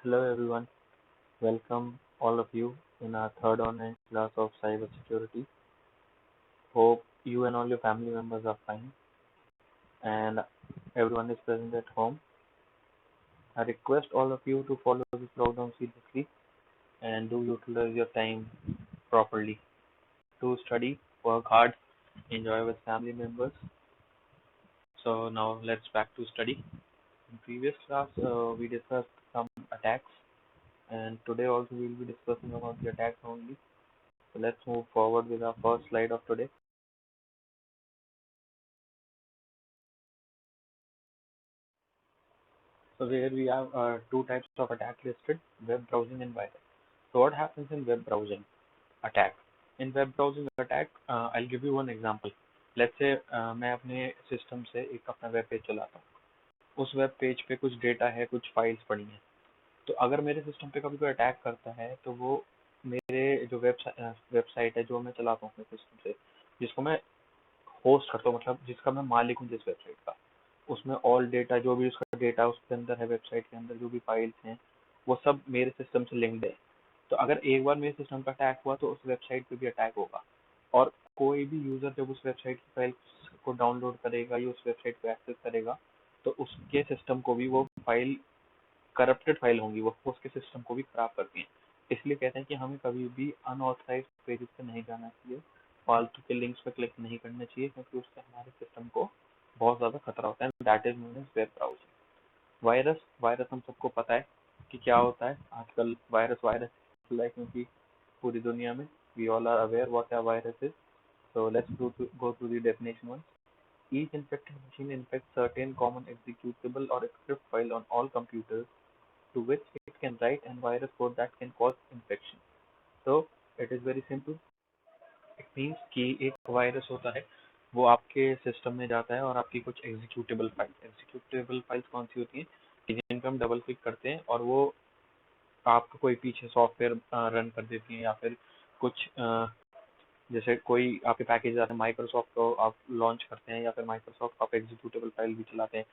Hello everyone, welcome all of you in our third online class of cybersecurity. Hope you and all your family members are fine and everyone is present at home. I request all of you to follow this lockdown seriously and do utilize your time properly to study, work hard, enjoy with family members. So now let's back to study. In previous class, we discussed some attacks and today also we will be discussing about the attacks only. So let's move forward with our first slide of today. So here we have two types of attack listed, web browsing and virus. So what happens in web browsing attack? In web browsing attack, I'll give you one example. Let's say मैं अपने system से एक अपना web page चलाता हूँ. उस web page पे कुछ डेटा है, कुछ फाइल्स पड़ी हैं. तो अगर मेरे सिस्टम पे कभी कोई अटैक करता है तो वो मेरे जो वेबसाइट है जो मैं चलाता हूँ अपने सिस्टम से, जिसको मैं होस्ट करता हूँ, मतलब जिसका मैं मालिक हूँ जिस वेबसाइट का, उसमें ऑल डेटा जो भी उसका डेटा उसके अंदर है, वेबसाइट के अंदर जो भी फाइल्स हैं वो सब मेरे सिस्टम से लिंक्ड है. तो अगर एक बार मेरे सिस्टम पर अटैक हुआ तो उस वेबसाइट पे भी अटैक होगा. और कोई भी यूजर जब उस वेबसाइट की फाइल्स को डाउनलोड करेगा या उस वेबसाइट को एक्सेस करेगा तो उसके सिस्टम को भी वो फाइल करप्टेड फाइल होंगी, वो उसके सिस्टम को भी खराब करती हैं. इसलिए कहते हैं कि हमें कभी भी अनऑथराइज्ड पेजेस पे नहीं जाना चाहिए, फालतू के लिंक्स पे क्लिक नहीं करना चाहिए, क्योंकि उससे हमारे सिस्टम को बहुत ज़्यादा खतरा होता है. That is known as web browsing. Virus virus हम सबको पता है कि क्या होता है. आजकल वायरस वायरस लाइक क्योंकि पूरी दुनिया में we all are aware what a virus is. So let's go through the definition once. Each infected machine infects certain common executable or script file on all computers to which it can write and virus code that can cause infection. So it is very simple. It means कि एक virus होता है वो आपके system में जाता है और आपकी कुछ एग्जीक्यूटेबल फाइल्स कौन सी होती हैं कि जिन पर हम डबल क्लिक करते हैं और वो आपको कोई पीछे सॉफ्टवेयर रन कर देती है, या फिर कुछ जैसे कोई आपके पैकेज आते हैं माइक्रोसॉफ्ट को आप लॉन्च करते हैं, या फिर माइक्रोसॉफ्ट आप एग्जीक्यूटेबल फाइल भी चलाते हैं.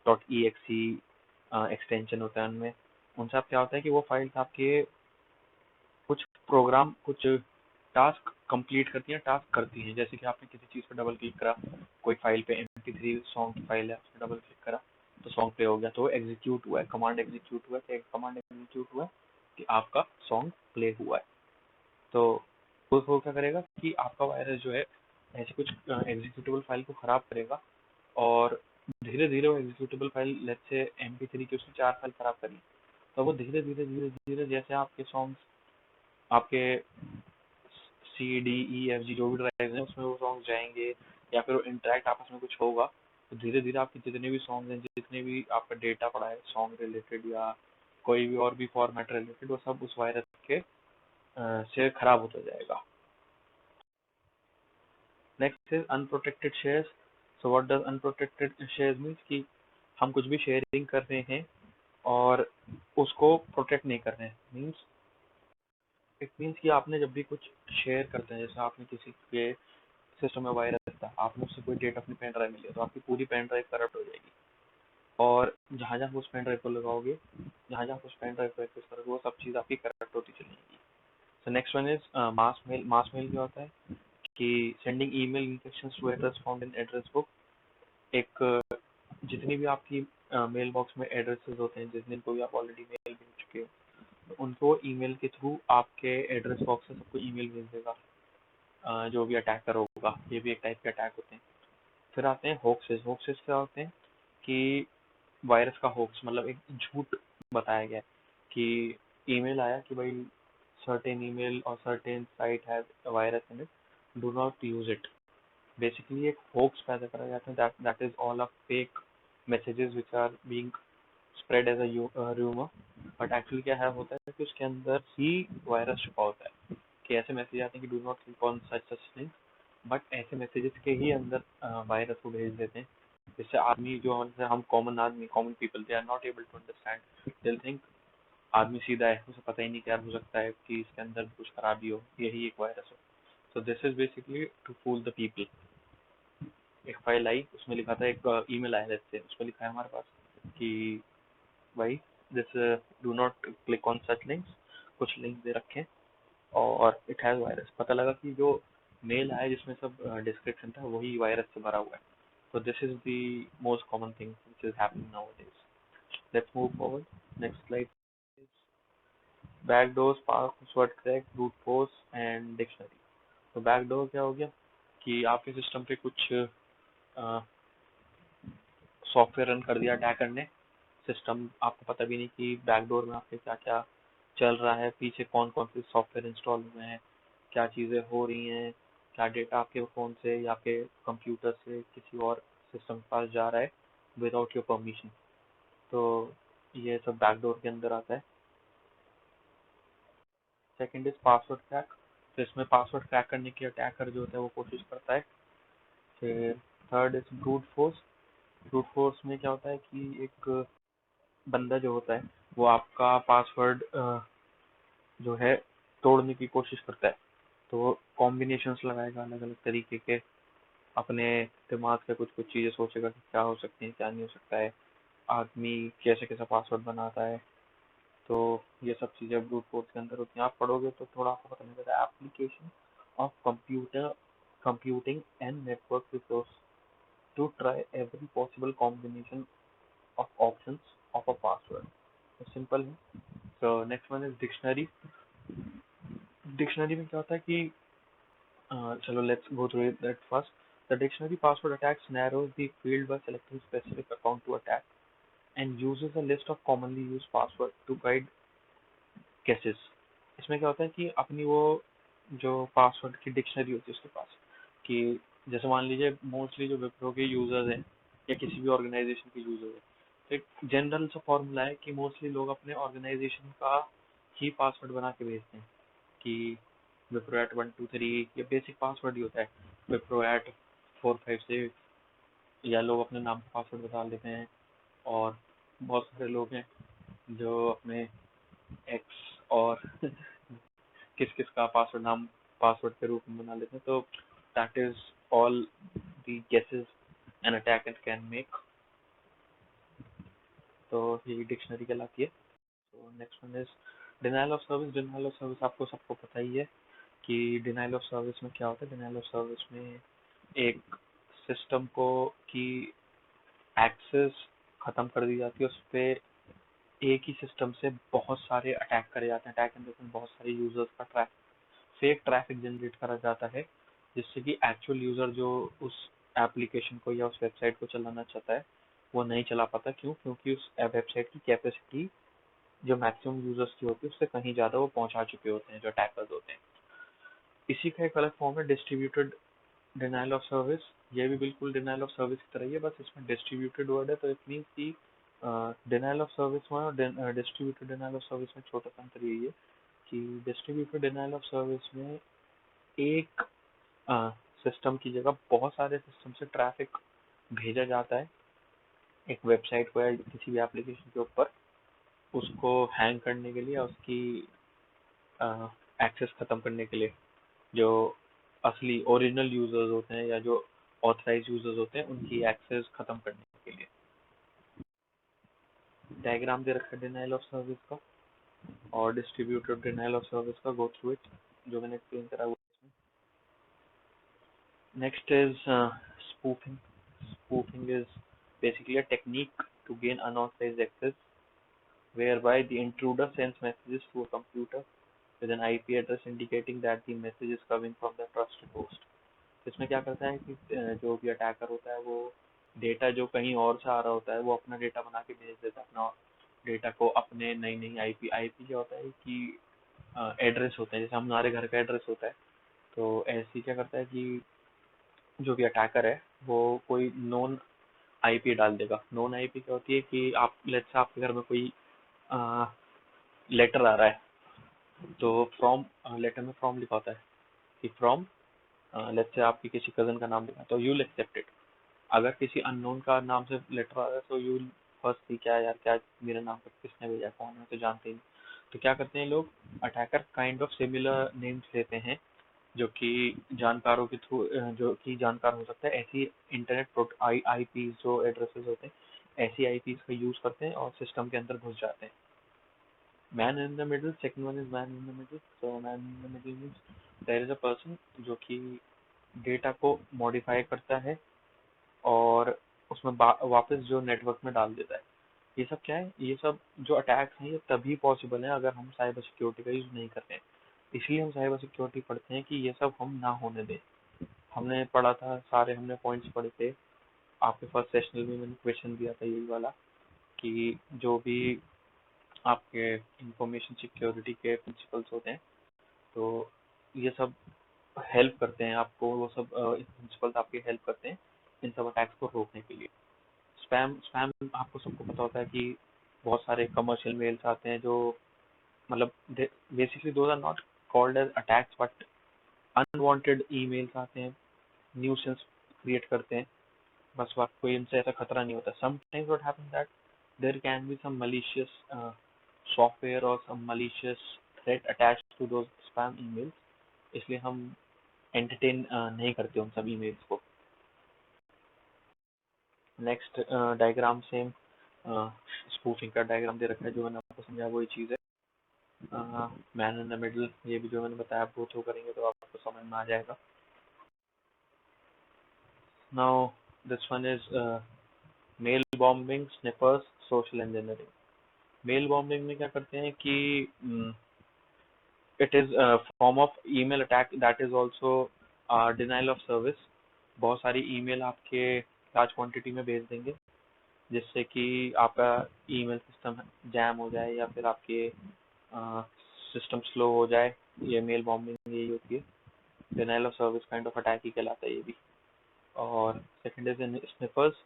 .exe एक्सटेंशन होता है उनमें. उनसे आप क्या होता है कि वो फाइल्स आपके कुछ प्रोग्राम कुछ टास्क कंप्लीट करती हैं, टास्क करती हैं. जैसे कि आपने किसी चीज़ पर डबल क्लिक करा, कोई फाइल पे MP3 सॉन्ग की फाइल है, उस पर डबल क्लिक करा तो सॉन्ग प्ले हो गया, तो एग्जीक्यूट हुआ है, कमांड एग्जीक्यूट हुआ है, कमांड एग्जीक्यूट हुआ है कि आपका सॉन्ग प्ले हुआ है. तो वो क्या करेगा कि आपका वायरस जो है ऐसे कुछ एग्जीक्यूटेबल फाइल को खराब करेगा और धीरे धीरे वो executable file let's say MP3 की उसने 4 फाइल खराब करी, तो वो धीरे धीरे धीरे धीरे जैसे आपके सॉन्ग्स आपके C D E F G जो भी ड्राइव हैं उसमें वो सॉन्ग जाएंगे, या फिर वो इंटरेक्ट आपस में कुछ होगा, तो धीरे धीरे आपके जितने भी सॉन्ग हैं, जितने भी आपका डेटा पड़ा है सॉन्ग रिलेटेड या कोई भी और भी फॉर्मेट रिलेटेड, वो सब उस वायरस के से खराब होता जाएगा. Next is unprotected shares. So what does unprotected shares means कि हम कुछ भी शेयरिंग कर रहे हैं और उसको प्रोटेक्ट नहीं कर रहे हैं. मीन्स इट मीन्स कि आपने जब भी कुछ शेयर करते हैं, जैसे आपने किसी के सिस्टम में वायरस था, आपने उससे कोई डेटा अपनी पेन ड्राइव में लिया तो आपकी पूरी पेन ड्राइव करप्ट हो जाएगी. और जहाँ जहाँ उस पेन ड्राइव को लगाओगे, जहाँ जहाँ उस पेन ड्राइव को एक्सेस करोगे, वो सब चीज़ आपकी करप्ट होती चली जाएगी. So next one is mass mail. Mass mail क्या होता है कि sending email instructions to address found in address book. एक जितनी भी आपकी मेल बॉक्स में एड्रेसेस होते हैं, जिस दिन को भी आप ऑलरेडी मेल भेज चुके हो, तो उनको ईमेल के थ्रू आपके एड्रेस बॉक्स से सबको ईमेल भेज देगा जो भी अटैकर होगा. ये भी एक टाइप के अटैक होते हैं. फिर आते हैं होक्सेस. होक्सेस क्या होते हैं कि वायरस का होक्स मतलब एक झूठ बताया गया है कि ईमेल आया कि भाई सर्टेन ईमेल और certain site has virus in it, do not use it. Basically एक होक्स पैदा करा जाता है. That is all a fake messages which are being spread as a rumour. But actually क्या है होता है कि उसके अंदर ही वायरस छुपा होता है. कि ऐसे मैसेज आते हैं कि do not click on such such thing, but ऐसे मैसेजेस के ही अंदर वायरस को भेज देते हैं, जिससे आदमी जो हम कॉमन आदमी common people they are not able to understand. They think आदमी सीधा है, उसे पता ही नहीं क्या हो सकता है कि इसके अंदर कुछ खराबी हो, यही एक वायरस हो. So this is basically to fool the people. एक फाइल आई, उसमें लिखा था, एक ईमेल आया जैसे, उसमें लिखा है हमारे पास कि भाई this do not click on such links, कुछ लिंक दे रखे हैं, और इट हैज वायरस। पता लगा कि जो मेल आया जिसमें सब डिस्क्रिप्शन था वही वायरस से भरा हुआ है। So this is the most common thing which is happening nowadays. Let's move forward. Next slide is backdoors, password crack, brute force and dictionary. तो backdoor क्या हो गया कि आपके सिस्टम पे कुछ सॉफ्टवेयर रन कर दिया अटैकर ने, सिस्टम आपको पता भी नहीं कि बैकडोर में आपके क्या क्या चल रहा है, पीछे कौन कौन से सॉफ्टवेयर इंस्टॉल हुए हैं, क्या चीज़ें हो रही हैं, क्या डेटा आपके फ़ोन से या आपके कंप्यूटर से किसी और सिस्टम के पास जा रहा है विदाउट योर परमिशन। तो ये सब बैकडोर के अंदर आता है। Second is password crack. तो इसमें पासवर्ड क्रैक करने की अटैकर जो होता है वो कोशिश करता है। फिर third is brute force. Brute force में क्या होता है कि एक बंदा जो होता है वो आपका पासवर्ड जो है तोड़ने की कोशिश करता है। तो वो कॉम्बिनेशंस लगाएगा अलग अलग तरीके के, अपने दिमाग से कुछ कुछ चीज़ें सोचेगा कि क्या हो सकती है क्या नहीं हो सकता है, आदमी कैसे कैसा पासवर्ड बनाता है। तो ये सब चीज़ें ब्रूट फोर्स के अंदर होती हैं। आप पढ़ोगे तो थोड़ा आपको पता लगेगा। Application of computer computing and network resource to try every possible combination of options of a password. Simple है। तो next one is dictionary. Dictionary में क्या होता है कि चलो let's go through that first. The dictionary password attacks narrows the field by selecting specific account to attack and uses a list of commonly used password to guide guesses। इसमें क्या होता है कि अपनी वो जो पासवर्ड की डिक्शनरी होती है उसके पास, कि जैसे मान लीजिए मोस्टली जो विप्रो के यूजर्स हैं या किसी भी ऑर्गेनाइजेशन के यूजर्स हैं, तो एक जनरल सा फॉर्मूला है कि मोस्टली लोग अपने ऑर्गेनाइजेशन का ही पासवर्ड बना के भेजते हैं कि विप्रो एट 123, ये बेसिक पासवर्ड ही होता है, विप्रो एट 456, या लोग अपने नाम का पासवर्ड बता देते हैं। और बहुत सारे लोग हैं जो अपने एक्स और किस किस का पासवर्ड नाम पासवर्ड के रूप में बना लेते हैं। तो that is all the guesses an attacker can make. तो ये डिक्शनरी कहलाती है। तो next one is denial of service. Denial of service आपको सबको पता ही है कि डिनाइल ऑफ सर्विस में क्या होता है। डिनाइल ऑफ सर्विस में एक सिस्टम को की एक्सेस खत्म कर दी जाती है, उस पर एक ही सिस्टम से बहुत सारे अटैक करे जाते हैं। अटैक इन द सेंस बहुत सारे यूजर्स का फेक ट्रैफिक जनरेट करा जाता है, जिससे कि एक्चुअल यूजर जो उस एप्लीकेशन को या उस वेबसाइट को चलाना चाहता है वो नहीं चला पाता। क्यों? क्योंकि उस वेबसाइट की कैपेसिटी जो मैक्सिमम यूजर्स की होती है उससे कहीं ज्यादा वो पहुंचा चुके होते हैं जो अटैकर्स होते हैं। इसी का एक अलग फॉर्म है डिस्ट्रीब्यूटेड डिनाइल ऑफ सर्विस। ये भी बिल्कुल डिनाइल ऑफ सर्विस की तरह ही है, बस इसमें डिस्ट्रीब्यूटेड वर्ड है। तो इट मीन्स कि डिनाइल ऑफ सर्विस में और डिस्ट्रीब्यूटेड डिनाइल ऑफ सर्विस में छोटा सा अंतर यही है कि डिस्ट्रीब्यूटेड डिनाइल ऑफ सर्विस में एक सिस्टम की जगह बहुत सारे सिस्टम से ट्रैफिक भेजा जाता है एक वेबसाइट को या किसी भी एप्लीकेशन के ऊपर, उसको हैंग करने के लिए, उसकी एक्सेस खत्म करने के लिए। जो असली ओरिजिनल यूजर्स होते हैं या जो ऑथराइज यूजर्स होते हैं उनकी एक्सेस खत्म करने के लिए। डायग्राम दे रखा है डिनाइल ऑफ सर्विस का और डिस्ट्रीब्यूटेड डिनाइल ऑफ सर्विस का, गो थ्रू इट जो मैंने एक्सप्लेन करा हुआ है। Next is spoofing. Spoofing is basically a technique to gain unauthorized access whereby the intruder sends messages to a computer with an IP address indicating that the message is coming from the trusted host। इसमें क्या करता है कि जो भी attacker होता है वो डेटा जो कहीं और से आ रहा होता है वो अपना डेटा बना के भेज देता है, अपना डेटा को अपने नई नई आईपी। आईपी क्या होता है कि एड्रेस होता है, जैसे हमारे घर का एड्रेस होता है। तो ऐसे क्या करता है कि जो भी अटैकर है वो कोई नॉन आईपी डाल देगा। नॉन आईपी क्या होती है कि आप लेट्स से आपके घर में कोई लेटर आ रहा है, तो फ्रॉम लेटर में फ्रॉम लिखा होता है कि फ्रॉम लेट्स से आपकी किसी कजन का नाम लिखा है तो यू विल एक्सेप्ट इट। अगर किसी अननोन का नाम से लेटर आ रहा है तो यू विल फर्स्ट सी क्या यार, क्या मेरे नाम पर किसने भेजा, कौन है, तो जानते ही नहीं। तो क्या करते हैं लोग, attacker kind of similar names लेते हैं जो कि जानकारों के थ्रू जो कि जानकार हो सकता है। ऐसी इंटरनेट आई पी जो एड्रेसेस होते हैं ऐसी आईपीज का यूज करते हैं और सिस्टम के अंदर घुस जाते हैं। Man in the middle, second one is man in the middle. So man in the middle means there is a person जो कि डेटा को मॉडिफाई करता है और उसमें वापस जो नेटवर्क में डाल देता है। ये सब क्या है, ये सब जो अटैक्स हैं ये तभी पॉसिबल है अगर हम साइबर सिक्योरिटी का यूज नहीं करते हैं। इसलिए हम साइबर सिक्योरिटी पढ़ते हैं कि ये सब हम ना होने दें। हमने पढ़ा था, सारे हमने पॉइंट्स पढ़े थे, आपके फर्स्ट सेशनल में मैंने क्वेश्चन दिया था यही वाला, कि जो भी आपके इंफॉर्मेशन सिक्योरिटी के प्रिंसिपल्स होते हैं, तो ये सब हेल्प करते हैं आपको, वो सब प्रिंसिपल्स आपकी हेल्प करते हैं इन सब अटैक्स को रोकने के लिए। स्पैम स्पैम आपको सबको पता होता है कि बहुत सारे कमर्शियल मेल्स आते हैं जो मतलब basically those are not called as attacks but unwanted emails आते हैं, न्यूसेंस क्रिएट करते हैं। बस आपको इनसे ऐसा खतरा नहीं होता। Sometimes what happens that there can be some malicious software और some malicious threat attached to those spam emails, इसलिए हम एंटरटेन नहीं करते उन सब ईमेल्स को। नेक्स्ट डायग्राम सेम स्पूफिंग का डायग्राम दे रखा है, जो मैंने आपको समझाया वही चीज़ है। मैन इन द मिडल, ये भी जो मैंने बताया आप गो थ्रू करेंगे तो आपको समझ में आ जाएगा। Now this one is mail bombing, snipers, social engineering. Mail bombing में क्या करते हैं कि it is form of email attack that is also denial of service. बहुत सारी ईमेल आपके लार्ज क्वांटिटी में भेज देंगे जिससे कि आपका ईमेल सिस्टम जैम हो जाए या फिर आपके सिस्टम स्लो हो जाए। ये मेल बॉम्बिंग यही होती है, denial of service kind of attack ही कहलाता है ये भी। और second is snipers.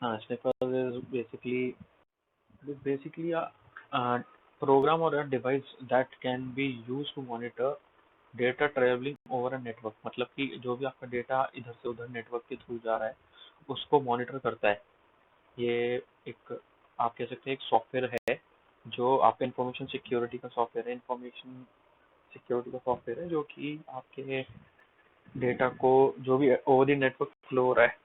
Snipers is basically a program or a device that can be used to monitor data travelling over a network. मतलब कि जो भी आपका डेटा इधर से उधर नेटवर्क के थ्रू जा रहा है उसको मॉनिटर करता है। ये एक, आप कह सकते हैं एक सॉफ्टवेयर है जो आपका इंफॉर्मेशन सिक्योरिटी का सॉफ्टवेयर है। इंफॉर्मेशन सिक्योरिटी का सॉफ्टवेयर है जो कि आपके डेटा को जो भी ओवर द नेटवर्क फ्लो हो रहा है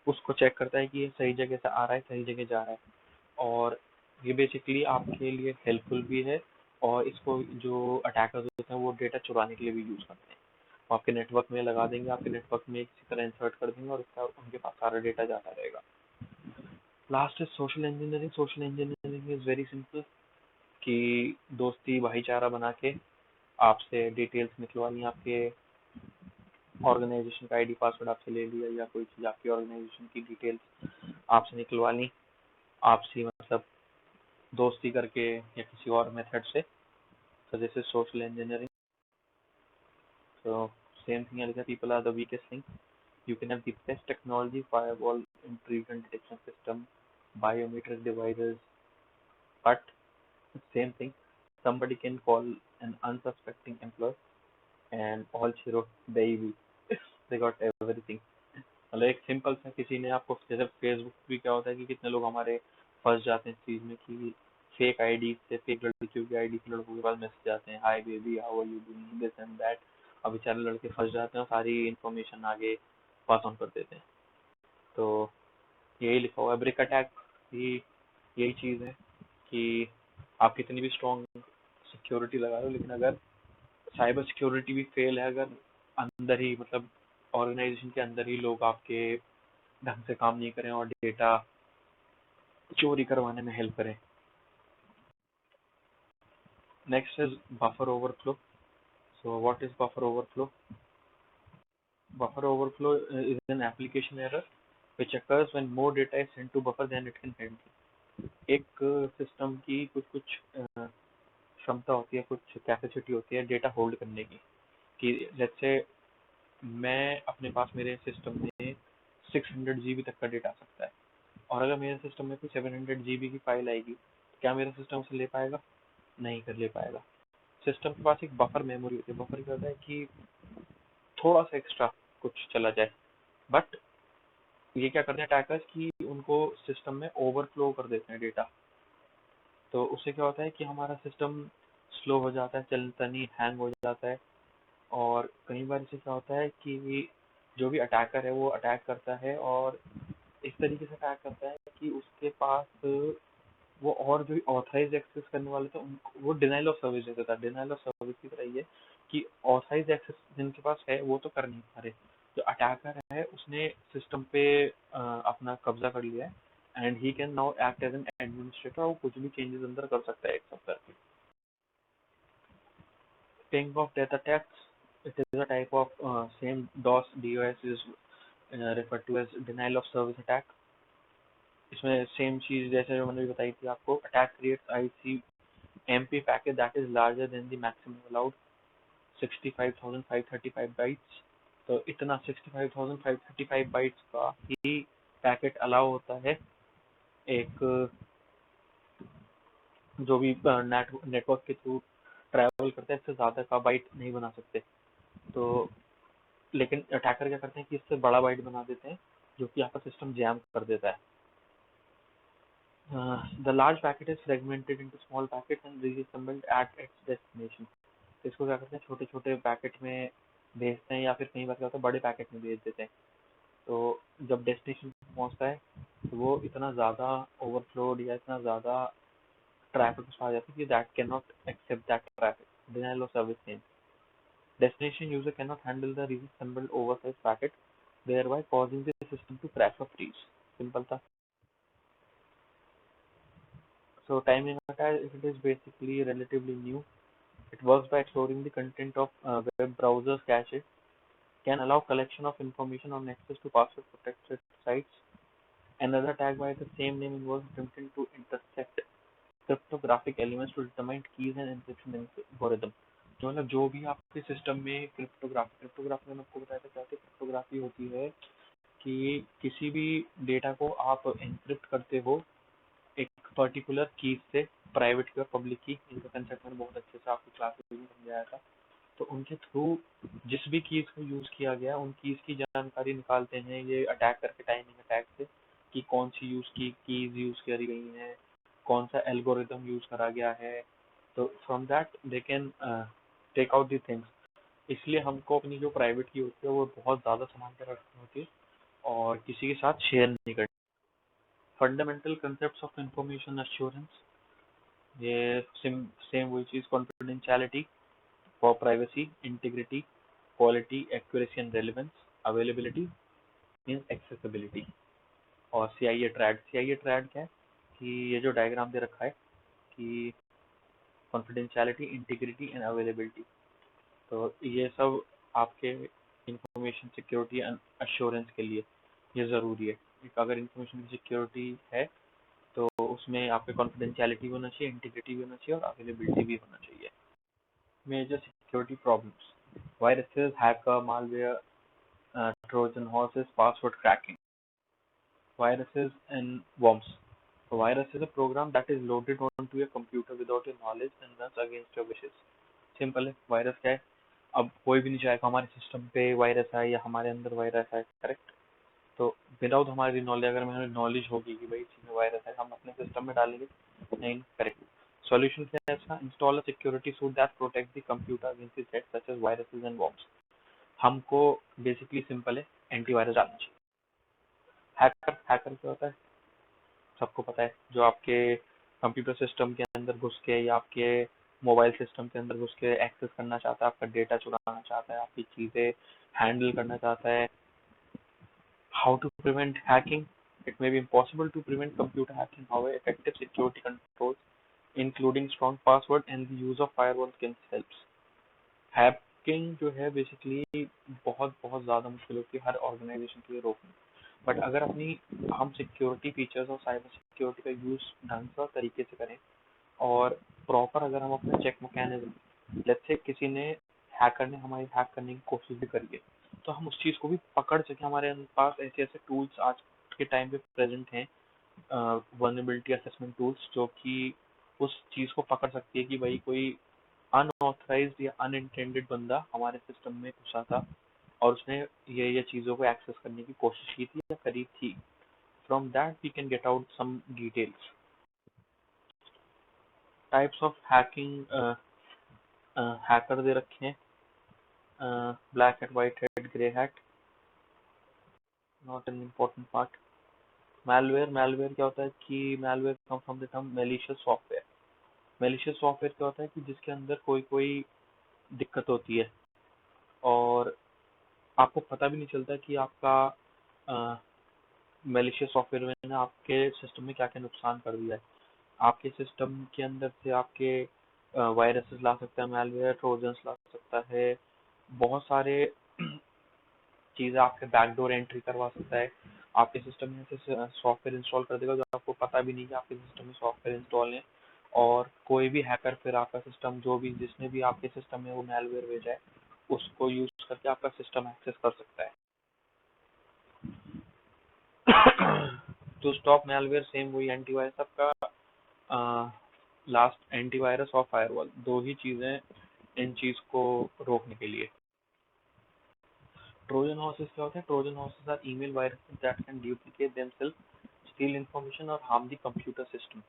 उसको चेक करता है कि ये सही जगह से आ रहा है, सही जगह जा रहा है। और ये बेसिकली आपके लिए हेल्पफुल भी है और इसको जो अटैकर्स होते हैं वो डेटा चुराने के लिए भी यूज करते हैं। वो आपके नेटवर्क में लगा देंगे, आपके नेटवर्क में किसी तरह इंसर्ट कर देंगे और इसका उनके पास सारा डेटा जाता रहेगा। Last is social engineering. Social engineering is very simple, कि दोस्ती भाईचारा बना के आपसे डिटेल्स निकलवा ली, आपके ऑर्गेनाइजेशन का आईडी पासवर्ड आपसे ले लिया या कोई चीज़ आपकी ऑर्गेनाइजेशन की डिटेल्स आपसे निकलवा ली, आपसी मतलब दोस्ती करके या किसी और मेथड से। So this is social engineering. So same thing as people are the weakest link. You can have the best technology, firewall, intrusion detection system, biometric devices, but same thing. Somebody can call an unsuspecting employee and all zero baby. They got everything. मतलब एक simple सा किसी ने आपको, जैसे Facebook भी क्या होता है कि कितने लोग हमारे फंस जाते हैं इस चीज में कि फेक आईडी से, फेक लड़कियों की आईडी से लड़कों के पास मैसेज आते हैं, hi baby how are you doing this and that. अब बेचारे लड़के फंस जाते हैं और सारी इन्फॉर्मेशन आगे पास ऑन कर देते हैं। तो यही लिखा हुआ है ब्रिक अटैक भी, यही चीज है कि आप कितनी भी स्ट्रॉन्ग सिक्योरिटी लगा लो, लेकिन अगर साइबर सिक्योरिटी भी फेल है, अगर अंदर ही मतलब ऑर्गेनाइजेशन के अंदर ही लोग आपके ढंग से काम नहीं करें और डेटा चोरी करवाने में हेल्प करें। Next is buffer overflow. So what is buffer overflow? Buffer overflow is an application error which occurs when more data is sent to buffer than it can handle. एक सिस्टम की कुछ कुछ क्षमता होती है, कुछ कैपेसिटी होती है डेटा होल्ड करने की, कि लेट्स से मैं अपने पास मेरे सिस्टम में 600 जीबी तक का डेटा आ सकता है, और अगर मेरे सिस्टम में कोई 700 जीबी की फाइल आएगी तो क्या मेरा सिस्टम उसे ले पाएगा? नहीं कर ले पाएगा। सिस्टम के पास एक बफर मेमोरी होती है। बफर क्या होता है कि थोड़ा सा एक्स्ट्रा कुछ चला जाए, बट ये क्या करते हैं अटैकर्स कि उनको सिस्टम में ओवरफ्लो कर देते हैं डेटा। तो उससे क्या होता है कि हमारा सिस्टम स्लो हो जाता है, चलता नहीं, हैंग हो जाता है। और कई बार इससे क्या होता है कि जो भी अटैकर है वो अटैक करता है और इस तरीके से अटैक करता है कि उसके पास वो और जो ऑथराइज एक्सेस करने वाले थे उनको वो डिनाइल ऑफ सर्विस देता था। डिनाइल ऑफ सर्विस की तरह ही है कि ऑथराइज एक्सेस जिनके पास है वो तो कर नहीं पा रहे। जो अटैकर है उसने सिस्टम पे अपना कब्जा कर लिया है and he can now act as an administrator और कुछ भी चेंजेस अंदर कर सकता है एक सब करके। Ping of death attacks, it is a type of same DOS is referred to as denial of service attack. इसमें सेम चीज जैसे जो मैंने बताई थी आपको, attack creates ICMP packet that is larger than the maximum allowed 65,535 bytes. तो इतना 65,535 बाइट्स का ही पैकेट अलाउ होता है। एक जो भी नेटवर्क के थ्रू ट्रैवल करते हैं इससे ज्यादा का बाइट नहीं बना सकते। तो लेकिन अटैकर क्या करते हैं कि इससे बड़ा बाइट बना देते हैं जो कि आपका सिस्टम जैम कर देता है। The large packet is fragmented into small packet and reassembled at its destination. इसको क्या करते हैं छोटे छोटे पैकेट में भेजते हैं या फिर कई बार क्या होता है बड़े पैकेट में भेज देते हैं। तो जब डेस्टिनेशन पहुंचता है तो वो इतना ज़्यादा ओवरफ्लोड या इतना ज़्यादा ट्रैफिक आ जाता है कि that can not accept that traffic, denial of service claim. Destination user cannot handle the reassembled oversized packet, thereby causing the system to crash or freeze. Simple था। So timing attack, it is basically relatively new. It works by exploring the content of web browser's cache, can allow collection of information on access to password protected sites. Another attack by the same name involves attempting to intercept cryptographic elements to determine keys and encryption algorithm। तो मतलब जो भी आपके system में cryptography मैंने आपको बताया था क्या होती है। क्रिप्टोग्राफी होती है कि किसी भी डेटा को आप एनक्रिप्ट करते हो एक पर्टिकुलर की से, प्राइवेट की और पब्लिक की, इनका कंसेप्ट मैंने बहुत अच्छे से आपकी क्लास में भी समझाया था। तो उनके थ्रू जिस भी कीज को यूज किया गया उन कीज की जानकारी निकालते हैं ये अटैक करके टाइमिंग अटैक से कि कौन सी यूज की कीज यूज करी गई हैं, कौन सा एल्गोरिदम यूज करा गया है। तो from that they can take out the things. इसलिए हमको अपनी जो प्राइवेट की होती है वो बहुत ज़्यादा संभाल कर रखनी होती है और किसी के साथ शेयर नहीं करनी। Fundamental concepts of information assurance, ये सेम वही चीज़, confidentiality for privacy, integrity, quality, accuracy and relevance, availability means accessibility. और CIA ट्रैड, CIA ट्रैड क्या है कि ये जो डायग्राम दे रखा है कि कॉन्फिडेंशियलिटी, इंटीग्रिटी एंड अवेलेबिलिटी, तो ये सब आपके इंफॉर्मेशन सिक्योरिटी एंड एश्योरेंस के लिए ये ज़रूरी है। अगर इंफॉर्मेशन की सिक्योरिटी है तो उसमें आपके कॉन्फिडेंशियलिटी भी होना चाहिए, इंटीग्रिटी भी होना चाहिए और अवेलेबिलिटी भी होना चाहिए। Major security problems, viruses, hacker, malware, Trojan horses, password cracking. Viruses and worms. A virus is a program that is loaded onto your computer without your knowledge and runs against your wishes. Simple है। Virus क्या है, अब कोई भी नहीं चाहेगा हमारे system पे वायरस आए या हमारे अंदर वायरस आए, करेक्ट। तो विदाउट हमारी नॉलेज, अगर हमें नॉलेज होगी कि भाई इसमें वायरस है, हम अपने सिस्टम में डालेंगे नहीं, करेक्ट। सॉल्यूशन क्या है इसका, install a security suite that protect the computer against the threats such as viruses and worms. हमको बेसिकली सिंपल है, एंटीवायरस डालना चाहिए। हैकर, हैकर क्या होता है सबको पता है, जो आपके कंप्यूटर सिस्टम के अंदर घुस के या आपके मोबाइल सिस्टम के अंदर घुस के एक्सेस करना चाहता है, आपका डेटा चुराना चाहता है, आपकी चीजें हैंडल करना चाहता है। How to prevent hacking, it may be impossible to prevent computer hacking, however effective security controls including strong password and the use of firewall can helps. Hacking जो है बेसिकली बहुत बहुत ज्यादा मुश्किल होती है हर ऑर्गेनाइजेशन के लिए रोकनी। बट अगर अपनी हम सिक्योरिटी फीचर्स और साइबर सिक्योरिटी का यूज ढंग से और तरीके से करें और प्रॉपर अगर हम अपने चेक मैकेनिज्म, लेट्स से किसी ने हैकर ने हमारी हैक करने की कोशिश भी करी है तो हम उस चीज को भी पकड़ सके। हमारे पास ऐसे ऐसे टूल्स आज के टाइम पे प्रेजेंट हैं, वल्नरेबिलिटी असेसमेंट टूल्स, जो कि उस चीज को पकड़ सकती है कि भाई कोई अनऑथराइज्ड या अनइंटेंडेड बंदा हमारे सिस्टम में घुसा था और उसने ये चीज़ों को एक्सेस करने की कोशिश की थी या करी थी। From that we can get out some details. Types of hacking, hacker दे रखे हैं, black hat, white hat, grey hat, not an important part. Malware क्या होता है कि malware come from the term malicious software. Malicious software क्या होता है कि जिसके अंदर कोई कोई दिक्कत होती है और आपको पता भी नहीं चलता कि आपका मैलिशियस सॉफ्टवेयर ने आपके सिस्टम में क्या क्या नुकसान कर दिया है। आपके सिस्टम के अंदर से आपके वायरसेस ला सकता है, मैलवेयर ट्रोजन्स ला सकता है, बहुत सारे चीज़ें आपके बैकडोर एंट्री करवा सकता है। आपके सिस्टम में ऐसे सॉफ्टवेयर इंस्टॉल कर देगा जो आपको पता भी नहीं कि आपके सिस्टम में सॉफ्टवेयर इंस्टॉल है। और कोई भी हैकर फिर आपका सिस्टम, जो भी जिसने भी आपके सिस्टम में वो मैलवेयर भेजा है, उसको यूज करके आपका सिस्टम एक्सेस कर सकता है। टू स्टॉप मैलवेयर, सेम वही एंटीवायरस सबका लास्ट एंटीवायरस और फायरवॉल, दो ही चीजें इन चीज को रोकने के लिए। ट्रोजन हॉर्सेस क्या होते हैं? Trojan horses are email viruses that can duplicate themselves, steal information or harm the computer system.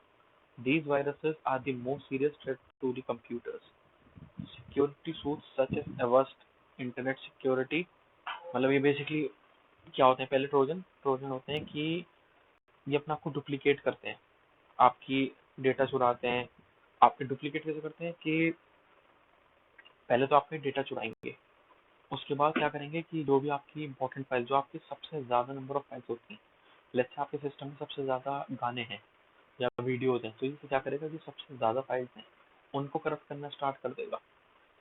These viruses are the most serious threat to the computers. Security suits such as Avast Internet Security, मतलब ये basically क्या होते हैं? पहले Trojan Trojan होते हैं कि ये अपना आपको डुप्लीकेट करते हैं, आपकी डेटा चुराते हैं। आपके डुप्लीकेट कैसे करते हैं कि पहले तो आपके डेटा चुराएंगे, उसके बाद क्या करेंगे कि जो भी आपकी इंपॉर्टेंट फाइल, जो आपकी सबसे ज्यादा नंबर ऑफ फाइल्स होती हैं, लेट्स से आपके सिस्टम में सबसे ज्यादा गाने हैं या वीडियोज हैं, तो ये क्या करेगा कि सबसे ज्यादा फाइल्स हैं उनको करप्ट करना स्टार्ट कर देगा।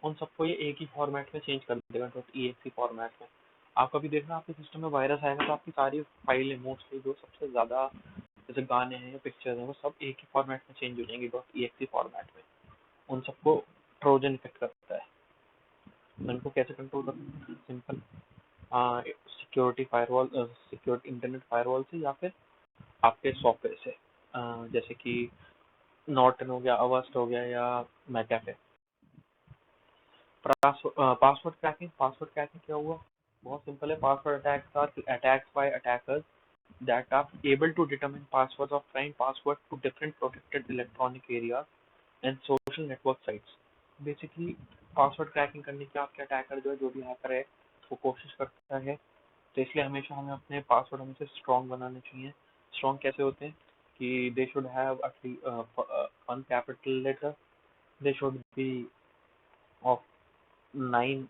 उन सबको ये एक ही फॉर्मेट में चेंज कर देगा, .exe फॉर्मेट में। आप कभी देखना आपके सिस्टम में वायरस आएगा तो आपकी सारी फाइलें मोस्टली जो सबसे ज्यादा जैसे गाने हैं या पिक्चर्स हैं वो सब एक ही फॉर्मेट में चेंज हो जाएंगे, .exe फॉर्मेट में। उन सबको ट्रोजन इफेक्ट करता है। तो इनको कैसे कंट्रोल करते हैं? Simple security firewall, security internet firewall से या फिर आपके सॉफ्टवेयर से, जैसे कि नॉर्टन हो गया, अवस्ट हो गया या मैकएफे। पासवर्ड क्रैकिंग क्या हुआ? बहुत सिंपल है। Password attacks are attacks by attackers that are able to determine passwords or find password to different protected electronic areas and social network sites. Basically password cracking करने की आपके अटैकर जो भी hacker है वो कोशिश करता है। तो इसलिए हमेशा हमें अपने पासवर्ड हमेशा स्ट्रॉन्ग बनाने चाहिए। स्ट्रॉन्ग कैसे होते हैं कि they should have one capital letter, they should be of 9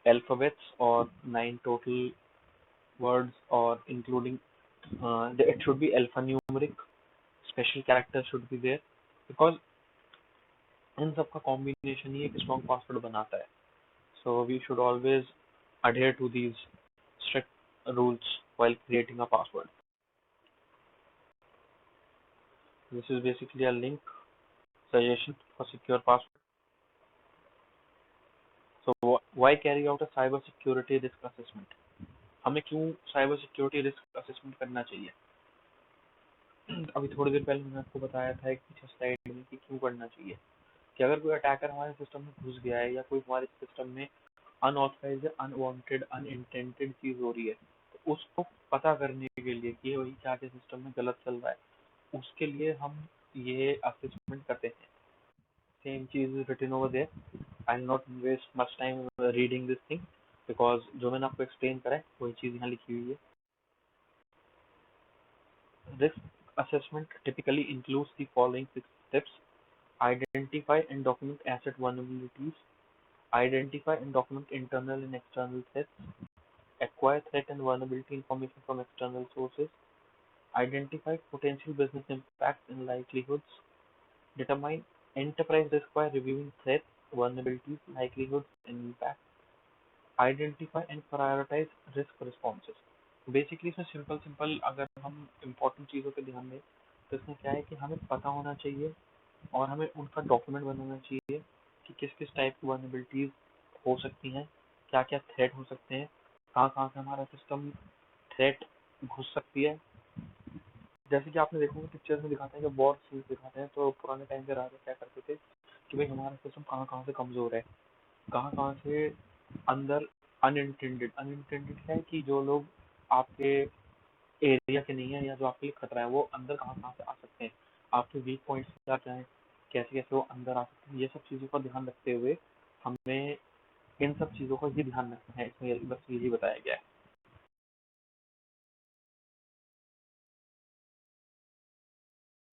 alphabets or 9 total words, or including it should be alphanumeric, special characters should be there, because इन सब का कॉम्बिनेशन ही एक स्ट्रॉन्ग पासवर्ड बनाता है। So we should always adhere to these strict rules while creating a password. This is basically a link suggestion for secure password. So why carry out a cyber security risk assessment? हमें क्यों cyber security risk assessment करना चाहिए? अभी थोड़ी देर पहले मैंने आपको बताया था एक पीछे स्लाइड में कि क्यों करना चाहिए। कि अगर कोई अटैकर हमारे सिस्टम में घुस गया है या कोई हमारे सिस्टम में अनऑथराइज्ड, अनवांटेड, अनइंटेंडेड चीज हो रही है, तो उसको पता करने के लिए कि वही क्या क्या सिस्टम में गलत चल रहा है, उसके लिए हम ये असेसमेंट करते हैं। सेम चीज written over there. I will not waste much time reading this thing, because जो मैंने आपको एक्सप्लेन करा है वही चीज यहाँ लिखी हुई है। Risk assessment typically includes the following 6 steps: identify and document asset vulnerabilities, identify and document internal and external threats, acquire threat and vulnerability information from external sources, identify potential business impacts and likelihoods, determine enterprise risk by reviewing threats, vulnerabilities, likelihoods, and impacts, identify and prioritize risk responses. Basically इसमें simple simple अगर हम important चीज़ों पे ध्यान दें तो इसमें क्या है कि हमें पता होना चाहिए और हमें उनका डॉक्यूमेंट बनाना चाहिए कि किस किस टाइप की वर्नेबिलिटीज हो सकती हैं, क्या क्या थ्रेट हो सकते हैं, कहाँ से हमारा सिस्टम थ्रेट घुस सकती है। जैसे कि आपने देखा होगा पिक्चर्स में दिखाते हैं, जब वॉर सीन्स दिखाते हैं तो पुराने टाइम के राजा क्या करते थे कि भाई हमारा सिस्टम कहाँ से कमजोर है, कहाँ से अंदर अनइंटेंडेड अनइंटेंडेड है कि जो लोग आपके एरिया के नहीं है या जो आपके लिए खतरा है वो अंदर कहाँ से आ सकते हैं, आपके वीक पॉइंट्स क्या क्या है, कैसे कैसे वो अंदर आ सकते हैं। ये सब चीज़ों का ध्यान रखते हुए हमें इन सब चीज़ों का ही ध्यान रखना है। इसमें बस यही बताया गया है।